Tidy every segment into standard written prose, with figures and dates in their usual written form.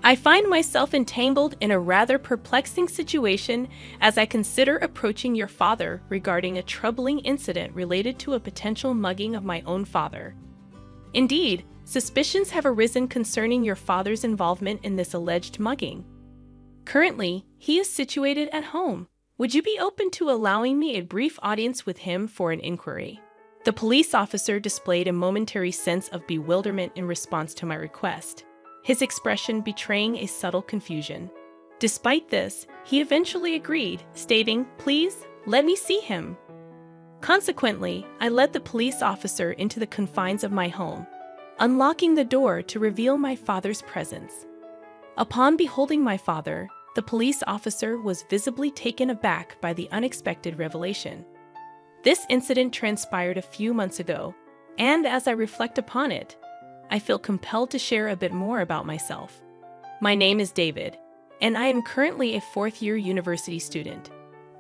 I find myself entangled in a rather perplexing situation as I consider approaching your father regarding a troubling incident related to a potential mugging of my own father. Indeed, suspicions have arisen concerning your father's involvement in this alleged mugging. Currently, he is situated at home. Would you be open to allowing me a brief audience with him for an inquiry? The police officer displayed a momentary sense of bewilderment in response to my request, his expression betraying a subtle confusion. Despite this, he eventually agreed, stating, "Please, let me see him." Consequently, I led the police officer into the confines of my home, unlocking the door to reveal my father's presence. Upon beholding my father, the police officer was visibly taken aback by the unexpected revelation. This incident transpired a few months ago, and as I reflect upon it, I feel compelled to share a bit more about myself. My name is David, and I am currently a fourth-year university student.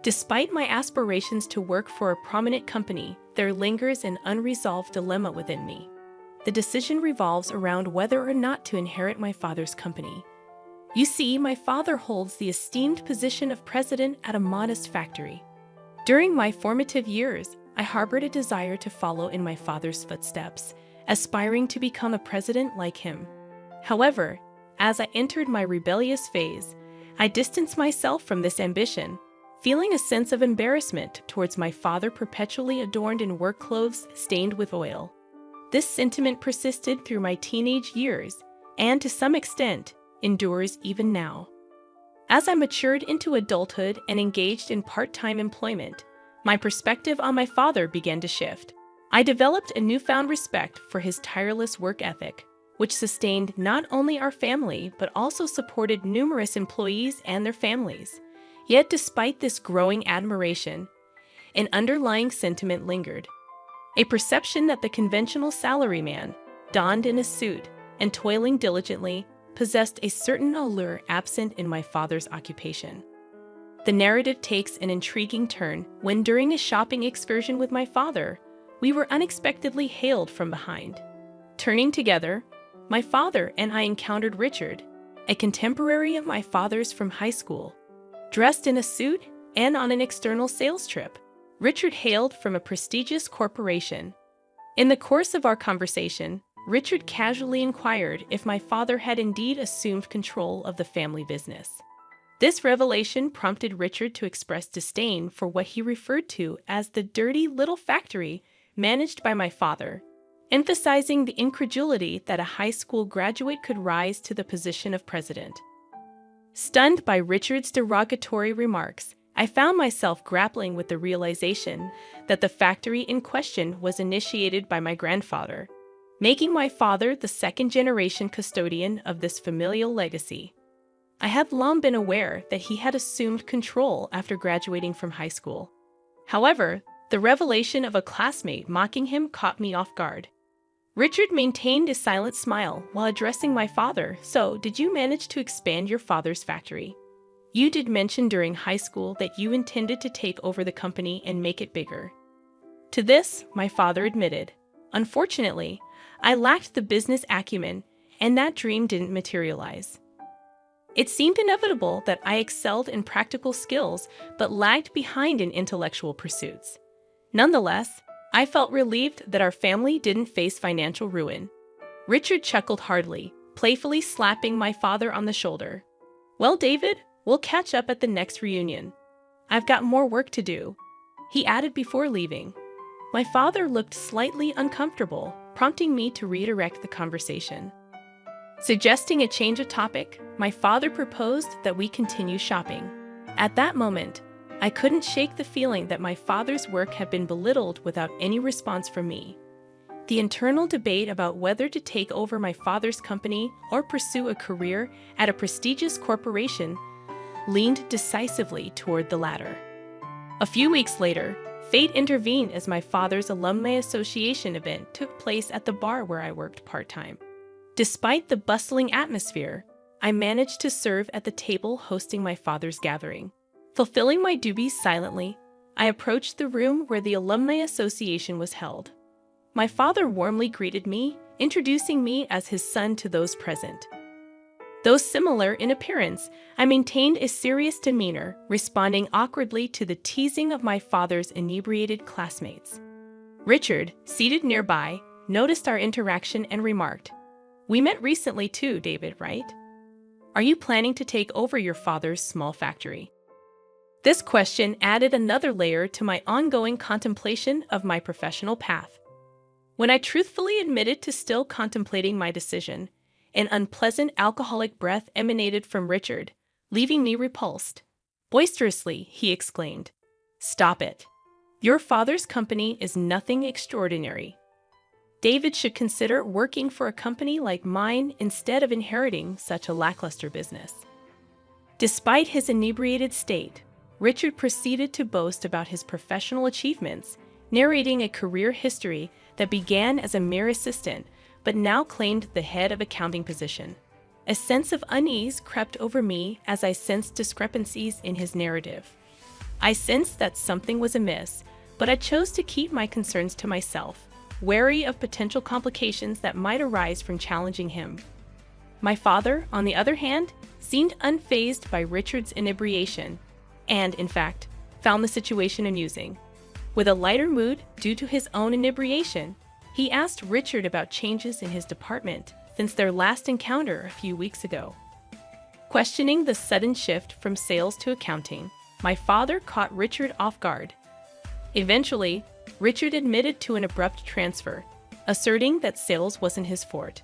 Despite my aspirations to work for a prominent company, there lingers an unresolved dilemma within me. The decision revolves around whether or not to inherit my father's company. You see, my father holds the esteemed position of president at a modest factory. During my formative years, I harbored a desire to follow in my father's footsteps, aspiring to become a president like him. However, as I entered my rebellious phase, I distanced myself from this ambition, feeling a sense of embarrassment towards my father perpetually adorned in work clothes stained with oil. This sentiment persisted through my teenage years, and to some extent, endures even now. As I matured into adulthood and engaged in part-time employment, my perspective on my father began to shift. I developed a newfound respect for his tireless work ethic, which sustained not only our family but also supported numerous employees and their families. Yet despite this growing admiration, an underlying sentiment lingered. A perception that the conventional salaryman, donned in a suit and toiling diligently, possessed a certain allure absent in my father's occupation. The narrative takes an intriguing turn when, during a shopping excursion with my father, we were unexpectedly hailed from behind. Turning together, my father and I encountered Richard, a contemporary of my father's from high school. Dressed in a suit and on an external sales trip, Richard hailed from a prestigious corporation. In the course of our conversation, Richard casually inquired if my father had indeed assumed control of the family business. This revelation prompted Richard to express disdain for what he referred to as the dirty little factory managed by my father, emphasizing the incredulity that a high school graduate could rise to the position of president. Stunned by Richard's derogatory remarks, I found myself grappling with the realization that the factory in question was initiated by my grandfather, making my father the second-generation custodian of this familial legacy. I had long been aware that he had assumed control after graduating from high school. However, the revelation of a classmate mocking him caught me off guard. Richard maintained a silent smile while addressing my father. "So, did you manage to expand your father's factory? You did mention during high school that you intended to take over the company and make it bigger." To this, my father admitted, "Unfortunately, I lacked the business acumen, and that dream didn't materialize. It seemed inevitable that I excelled in practical skills but lagged behind in intellectual pursuits. Nonetheless, I felt relieved that our family didn't face financial ruin." Richard chuckled heartily, playfully slapping my father on the shoulder. "Well, David, we'll catch up at the next reunion. I've got more work to do," he added before leaving. My father looked slightly uncomfortable, prompting me to redirect the conversation. Suggesting a change of topic, my father proposed that we continue shopping. At that moment, I couldn't shake the feeling that my father's work had been belittled without any response from me. The internal debate about whether to take over my father's company or pursue a career at a prestigious corporation leaned decisively toward the latter. A few weeks later, fate intervened as my father's alumni association event took place at the bar where I worked part-time. Despite the bustling atmosphere, I managed to serve at the table hosting my father's gathering. Fulfilling my duties silently, I approached the room where the alumni association was held. My father warmly greeted me, introducing me as his son to those present. Though similar in appearance, I maintained a serious demeanor, responding awkwardly to the teasing of my father's inebriated classmates. Richard, seated nearby, noticed our interaction and remarked, "We met recently too, David, right? Are you planning to take over your father's small factory?" This question added another layer to my ongoing contemplation of my professional path. When I truthfully admitted to still contemplating my decision, an unpleasant alcoholic breath emanated from Richard, leaving me repulsed. Boisterously, he exclaimed, "Stop it. Your father's company is nothing extraordinary. David should consider working for a company like mine instead of inheriting such a lackluster business." Despite his inebriated state, Richard proceeded to boast about his professional achievements, narrating a career history that began as a mere assistant but now claimed the head of accounting position. A sense of unease crept over me as I sensed discrepancies in his narrative. I sensed that something was amiss, but I chose to keep my concerns to myself, wary of potential complications that might arise from challenging him. My father, on the other hand, seemed unfazed by Richard's inebriation, and, in fact, found the situation amusing. With a lighter mood due to his own inebriation, he asked Richard about changes in his department since their last encounter a few weeks ago. Questioning the sudden shift from sales to accounting, my father caught Richard off guard. Eventually, Richard admitted to an abrupt transfer, asserting that sales wasn't his forte.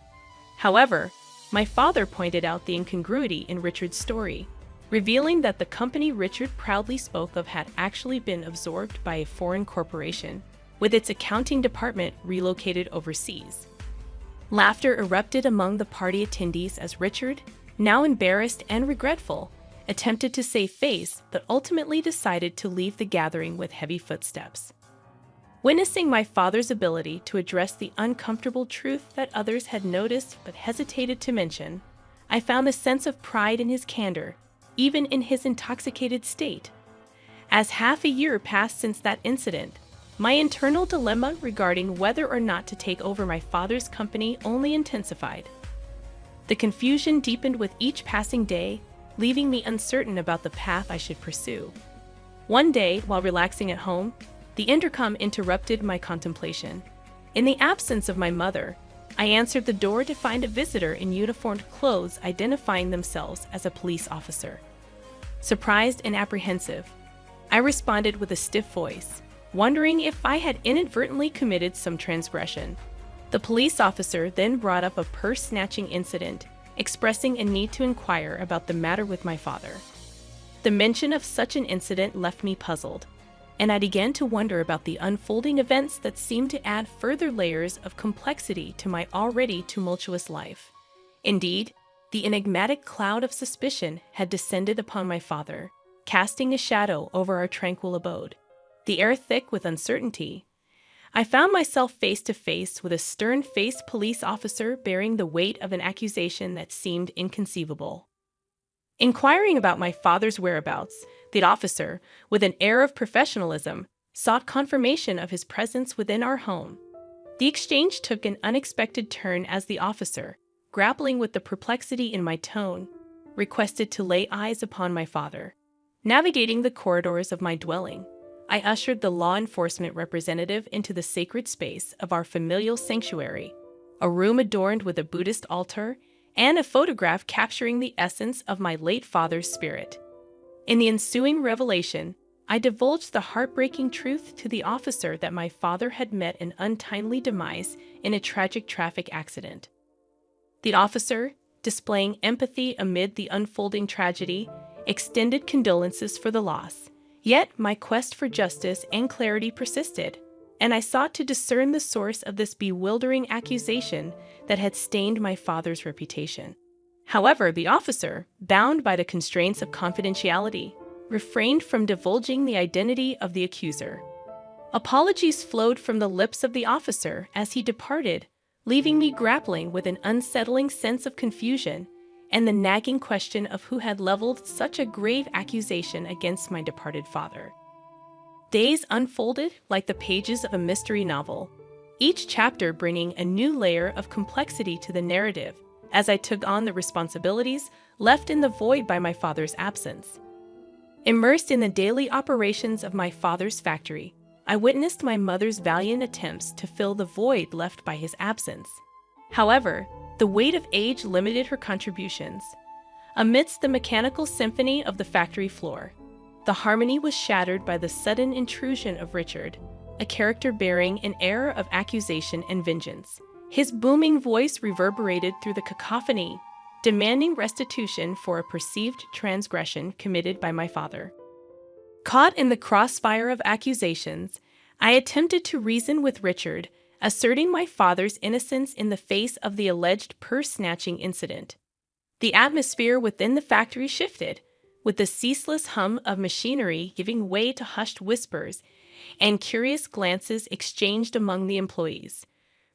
However, my father pointed out the incongruity in Richard's story, revealing that the company Richard proudly spoke of had actually been absorbed by a foreign corporation, with its accounting department relocated overseas. Laughter erupted among the party attendees as Richard, now embarrassed and regretful, attempted to save face but ultimately decided to leave the gathering with heavy footsteps. Witnessing my father's ability to address the uncomfortable truth that others had noticed but hesitated to mention, I found a sense of pride in his candor, even in his intoxicated state. As half a year passed since that incident, my internal dilemma regarding whether or not to take over my father's company only intensified. The confusion deepened with each passing day, leaving me uncertain about the path I should pursue. One day, while relaxing at home, the intercom interrupted my contemplation. In the absence of my mother, I answered the door to find a visitor in uniformed clothes identifying themselves as a police officer. Surprised and apprehensive, I responded with a stiff voice, wondering if I had inadvertently committed some transgression. The police officer then brought up a purse-snatching incident, expressing a need to inquire about the matter with my father. The mention of such an incident left me puzzled, and I began to wonder about the unfolding events that seemed to add further layers of complexity to my already tumultuous life. Indeed, the enigmatic cloud of suspicion had descended upon my father, casting a shadow over our tranquil abode. The air thick with uncertainty, I found myself face to face with a stern-faced police officer bearing the weight of an accusation that seemed inconceivable. Inquiring about my father's whereabouts, the officer, with an air of professionalism, sought confirmation of his presence within our home. The exchange took an unexpected turn as the officer, grappling with the perplexity in my tone, requested to lay eyes upon my father. Navigating the corridors of my dwelling, I ushered the law enforcement representative into the sacred space of our familial sanctuary, a room adorned with a Buddhist altar and a photograph capturing the essence of my late father's spirit. In the ensuing revelation, I divulged the heartbreaking truth to the officer that my father had met an untimely demise in a tragic traffic accident. The officer, displaying empathy amid the unfolding tragedy, extended condolences for the loss. Yet my quest for justice and clarity persisted, and I sought to discern the source of this bewildering accusation that had stained my father's reputation. However, the officer, bound by the constraints of confidentiality, refrained from divulging the identity of the accuser. Apologies flowed from the lips of the officer as he departed, leaving me grappling with an unsettling sense of confusion and the nagging question of who had leveled such a grave accusation against my departed father. Days unfolded like the pages of a mystery novel, each chapter bringing a new layer of complexity to the narrative as I took on the responsibilities left in the void by my father's absence. Immersed in the daily operations of my father's factory, I witnessed my mother's valiant attempts to fill the void left by his absence. However, the weight of age limited her contributions. Amidst the mechanical symphony of the factory floor, the harmony was shattered by the sudden intrusion of Richard, a character bearing an air of accusation and vengeance. His booming voice reverberated through the cacophony, demanding restitution for a perceived transgression committed by my father. Caught in the crossfire of accusations, I attempted to reason with Richard, asserting my father's innocence in the face of the alleged purse-snatching incident. The atmosphere within the factory shifted, with the ceaseless hum of machinery giving way to hushed whispers and curious glances exchanged among the employees.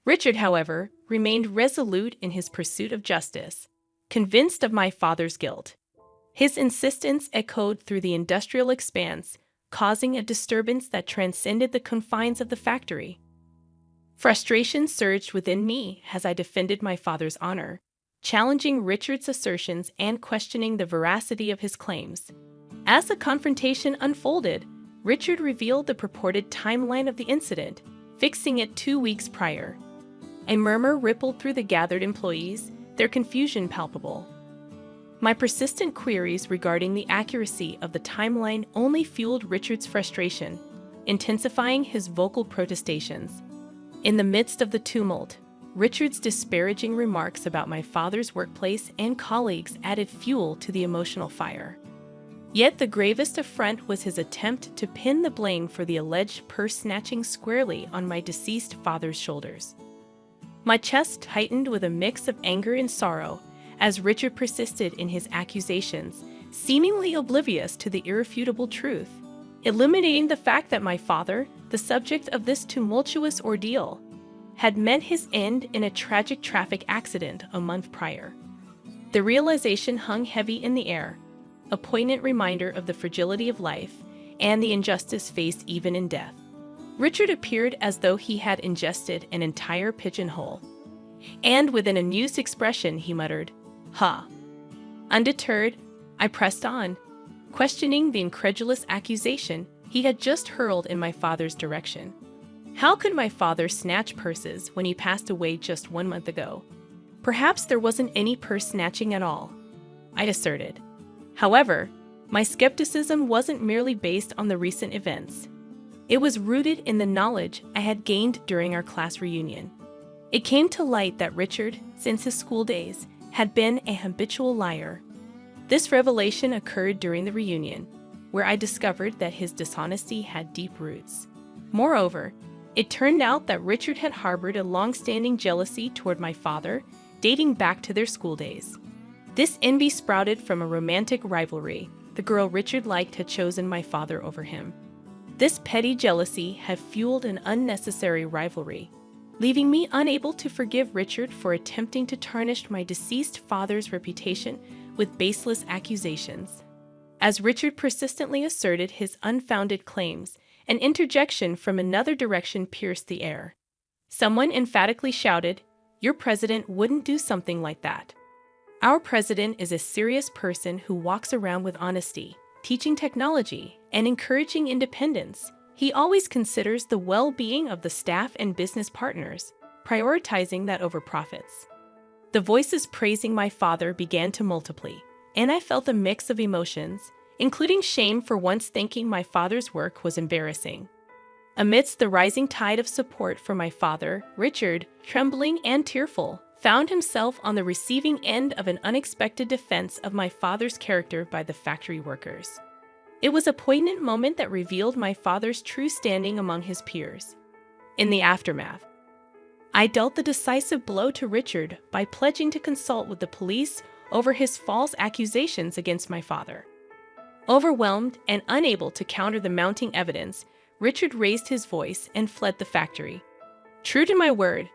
Richard, however, remained resolute in his pursuit of justice, convinced of my father's guilt. His insistence echoed through the industrial expanse, causing a disturbance that transcended the confines of the factory. Frustration surged within me as I defended my father's honor, challenging Richard's assertions and questioning the veracity of his claims. As the confrontation unfolded, Richard revealed the purported timeline of the incident, fixing it 2 weeks prior. A murmur rippled through the gathered employees, their confusion palpable. My persistent queries regarding the accuracy of the timeline only fueled Richard's frustration, intensifying his vocal protestations. In the midst of the tumult, Richard's disparaging remarks about my father's workplace and colleagues added fuel to the emotional fire. Yet the gravest affront was his attempt to pin the blame for the alleged purse-snatching squarely on my deceased father's shoulders. My chest tightened with a mix of anger and sorrow as Richard persisted in his accusations, seemingly oblivious to the irrefutable truth, eliminating the fact that my father, the subject of this tumultuous ordeal, had met his end in a tragic traffic accident a month prior. The realization hung heavy in the air, a poignant reminder of the fragility of life and the injustice faced even in death. Richard appeared as though he had ingested an entire pigeonhole, and with an amused expression he muttered, "Ha!" Undeterred, I pressed on, questioning the incredulous accusation he had just hurled in my father's direction. How could my father snatch purses when he passed away just 1 month ago? Perhaps there wasn't any purse snatching at all, I asserted. However, my skepticism wasn't merely based on the recent events. It was rooted in the knowledge I had gained during our class reunion. It came to light that Richard, since his school days, had been a habitual liar. This revelation occurred during the reunion, where I discovered that his dishonesty had deep roots. Moreover, it turned out that Richard had harbored a long-standing jealousy toward my father, dating back to their school days. This envy sprouted from a romantic rivalry. The girl Richard liked had chosen my father over him. This petty jealousy had fueled an unnecessary rivalry, leaving me unable to forgive Richard for attempting to tarnish my deceased father's reputation with baseless accusations. As Richard persistently asserted his unfounded claims, an interjection from another direction pierced the air. Someone emphatically shouted, "Your president wouldn't do something like that." Our president is a serious person who walks around with honesty, teaching technology, and encouraging independence. He always considers the well-being of the staff and business partners, prioritizing that over profits. The voices praising my father began to multiply, and I felt a mix of emotions, including shame for once thinking my father's work was embarrassing. Amidst the rising tide of support for my father, Richard, trembling and tearful, found himself on the receiving end of an unexpected defense of my father's character by the factory workers. It was a poignant moment that revealed my father's true standing among his peers. In the aftermath, I dealt the decisive blow to Richard by pledging to consult with the police over his false accusations against my father. Overwhelmed and unable to counter the mounting evidence, Richard raised his voice and fled the factory. True to my word,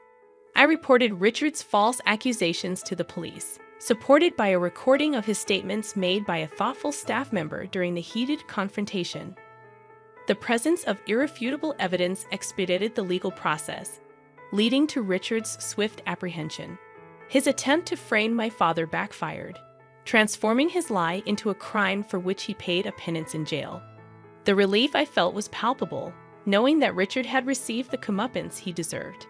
I reported Richard's false accusations to the police, supported by a recording of his statements made by a thoughtful staff member during the heated confrontation. The presence of irrefutable evidence expedited the legal process, leading to Richard's swift apprehension. His attempt to frame my father backfired, transforming his lie into a crime for which he paid a penance in jail. The relief I felt was palpable, knowing that Richard had received the comeuppance he deserved.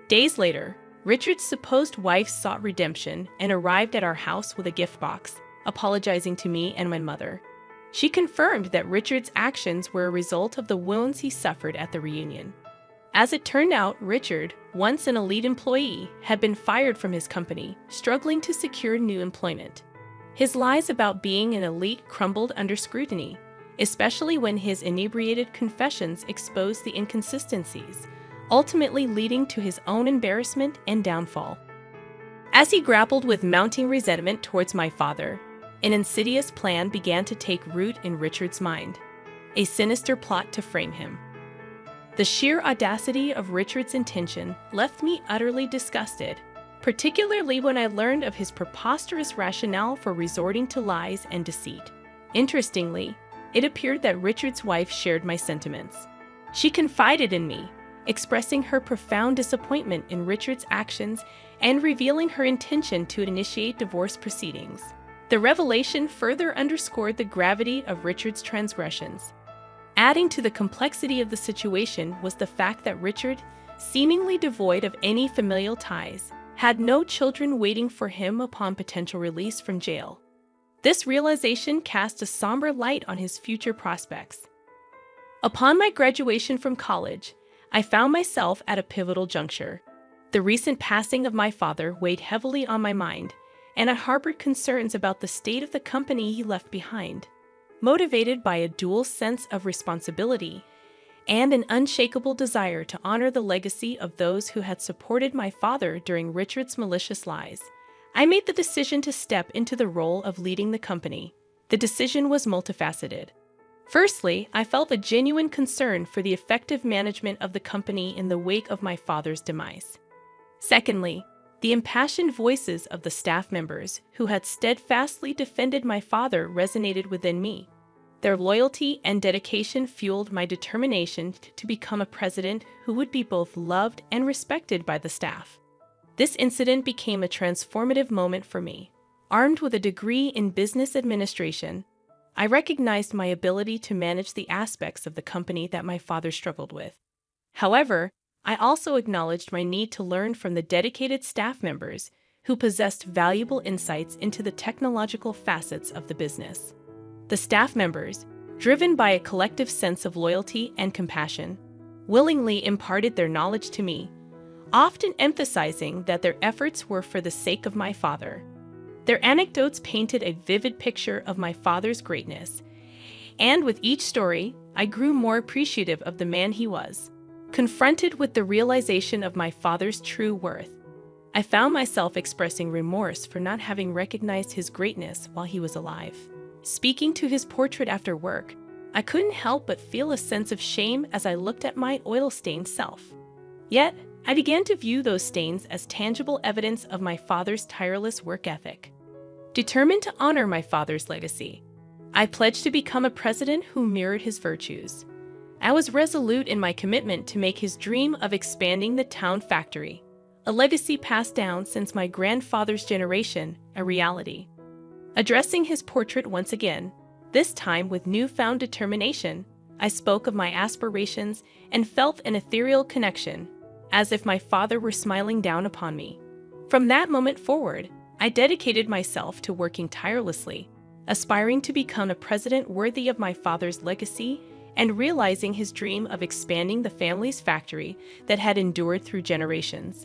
Days later, Richard's supposed wife sought redemption and arrived at our house with a gift box, apologizing to me and my mother. She confirmed that Richard's actions were a result of the wounds he suffered at the reunion. As it turned out, Richard, once an elite employee, had been fired from his company, struggling to secure new employment. His lies about being an elite crumbled under scrutiny, especially when his inebriated confessions exposed the inconsistencies, ultimately leading to his own embarrassment and downfall. As he grappled with mounting resentment towards my father, an insidious plan began to take root in Richard's mind, a sinister plot to frame him. The sheer audacity of Richard's intention left me utterly disgusted, particularly when I learned of his preposterous rationale for resorting to lies and deceit. Interestingly, it appeared that Richard's wife shared my sentiments. She confided in me, expressing her profound disappointment in Richard's actions and revealing her intention to initiate divorce proceedings. The revelation further underscored the gravity of Richard's transgressions. Adding to the complexity of the situation was the fact that Richard, seemingly devoid of any familial ties, had no children waiting for him upon potential release from jail. This realization cast a somber light on his future prospects. Upon my graduation from college, I found myself at a pivotal juncture. The recent passing of my father weighed heavily on my mind, and I harbored concerns about the state of the company he left behind. Motivated by a dual sense of responsibility and an unshakable desire to honor the legacy of those who had supported my father during Richard's malicious lies, I made the decision to step into the role of leading the company. The decision was multifaceted. Firstly, I felt a genuine concern for the effective management of the company in the wake of my father's demise. Secondly, the impassioned voices of the staff members who had steadfastly defended my father resonated within me. Their loyalty and dedication fueled my determination to become a president who would be both loved and respected by the staff. This incident became a transformative moment for me. Armed with a degree in business administration, I recognized my ability to manage the aspects of the company that my father struggled with. However, I also acknowledged my need to learn from the dedicated staff members who possessed valuable insights into the technological facets of the business. The staff members, driven by a collective sense of loyalty and compassion, willingly imparted their knowledge to me, often emphasizing that their efforts were for the sake of my father. Their anecdotes painted a vivid picture of my father's greatness, and with each story, I grew more appreciative of the man he was. Confronted with the realization of my father's true worth, I found myself expressing remorse for not having recognized his greatness while he was alive. Speaking to his portrait after work, I couldn't help but feel a sense of shame as I looked at my oil-stained self. Yet, I began to view those stains as tangible evidence of my father's tireless work ethic. Determined to honor my father's legacy, I pledged to become a president who mirrored his virtues. I was resolute in my commitment to make his dream of expanding the town factory, a legacy passed down since my grandfather's generation, a reality. Addressing his portrait once again, this time with newfound determination, I spoke of my aspirations and felt an ethereal connection, as if my father were smiling down upon me. From that moment forward, I dedicated myself to working tirelessly, aspiring to become a president worthy of my father's legacy and realizing his dream of expanding the family's factory that had endured through generations.